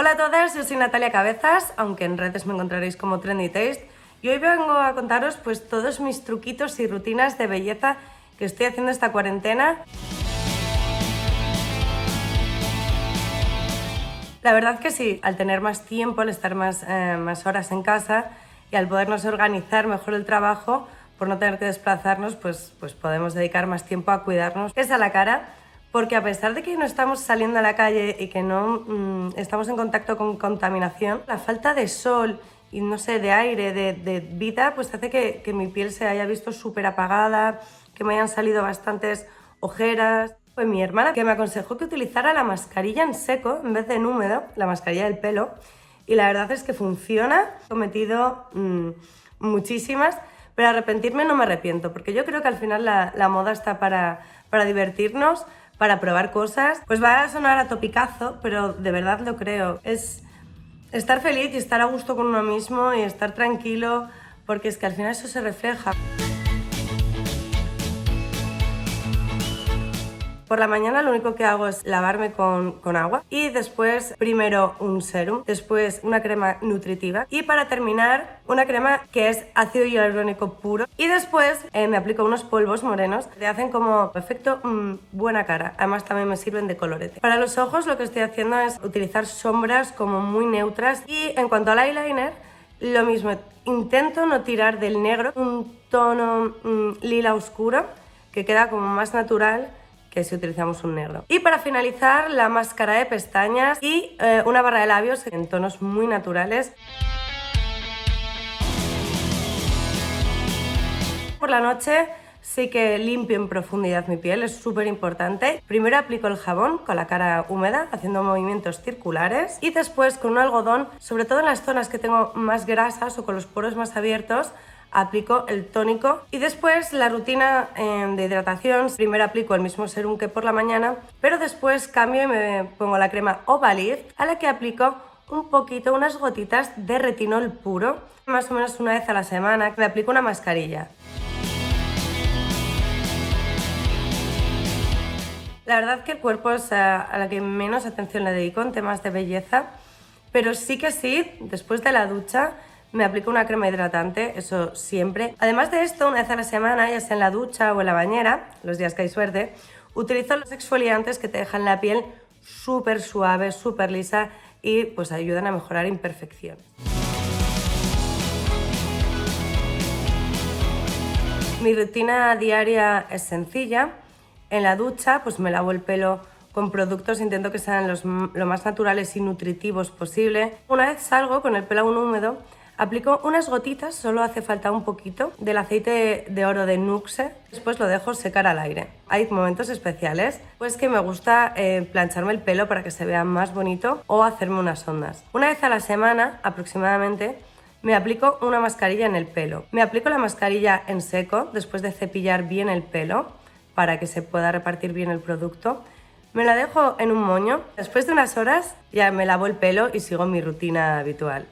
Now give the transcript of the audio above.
Hola a todas, yo soy Natalia Cabezas, aunque en redes me encontraréis como Trendy Taste, y hoy vengo a contaros pues todos mis truquitos y rutinas de belleza que estoy haciendo esta cuarentena. La verdad que sí, al tener más tiempo, al estar más horas en casa y al podernos organizar mejor el trabajo, por no tener que desplazarnos, pues podemos dedicar más tiempo a cuidarnos. Es a la cara, porque a pesar de que no estamos saliendo a la calle y que no estamos en contacto con contaminación, la falta de sol y no sé, de aire, de vida, pues hace que mi piel se haya visto súper apagada, que me hayan salido bastantes ojeras. Fue mi hermana que me aconsejó que utilizara la mascarilla en seco en vez de en húmedo, la mascarilla del pelo, y la verdad es que funciona. He cometido muchísimas, pero arrepentirme no me arrepiento, porque yo creo que al final la moda está para divertirnos, para probar cosas. Pues va a sonar a topicazo, pero de verdad lo creo. Es estar feliz y estar a gusto con uno mismo y estar tranquilo, porque es que al final eso se refleja. Por la mañana lo único que hago es lavarme con agua y después primero un serum, después una crema nutritiva y para terminar una crema que es ácido hialurónico puro y después me aplico unos polvos morenos que hacen como efecto buena cara, además también me sirven de colorete. Para los ojos lo que estoy haciendo es utilizar sombras como muy neutras y en cuanto al eyeliner lo mismo, intento no tirar del negro, un tono lila oscuro que queda como más natural que si utilizamos un negro. Y para finalizar, la máscara de pestañas y una barra de labios en tonos muy naturales. Por la noche sí que limpio en profundidad mi piel, es súper importante. Primero aplico el jabón con la cara húmeda, haciendo movimientos circulares, y después con un algodón, sobre todo en las zonas que tengo más grasas o con los poros más abiertos, aplico el tónico y después la rutina de hidratación. Primero aplico el mismo serum que por la mañana, pero después cambio y me pongo la crema Ovalift, a la que aplico un poquito, unas gotitas de retinol puro, más o menos una vez a la semana. Me aplico una mascarilla. La verdad que el cuerpo es a la que menos atención le dedico en temas de belleza, pero sí que sí, después de la ducha me aplico una crema hidratante, eso siempre. Además de esto, una vez a la semana, ya sea en la ducha o en la bañera, los días que hay suerte, utilizo los exfoliantes que te dejan la piel súper suave, súper lisa y pues ayudan a mejorar imperfecciones. Mi rutina diaria es sencilla. En la ducha pues me lavo el pelo con productos, intento que sean lo más naturales y nutritivos posible. Una vez salgo con el pelo aún húmedo, aplico unas gotitas, solo hace falta un poquito, del aceite de oro de Nuxe. Después lo dejo secar al aire. Hay momentos especiales, pues que me gusta plancharme el pelo para que se vea más bonito o hacerme unas ondas. Una vez a la semana aproximadamente me aplico una mascarilla en el pelo. Me aplico la mascarilla en seco después de cepillar bien el pelo para que se pueda repartir bien el producto. Me la dejo en un moño. Después de unas horas ya me lavo el pelo y sigo mi rutina habitual.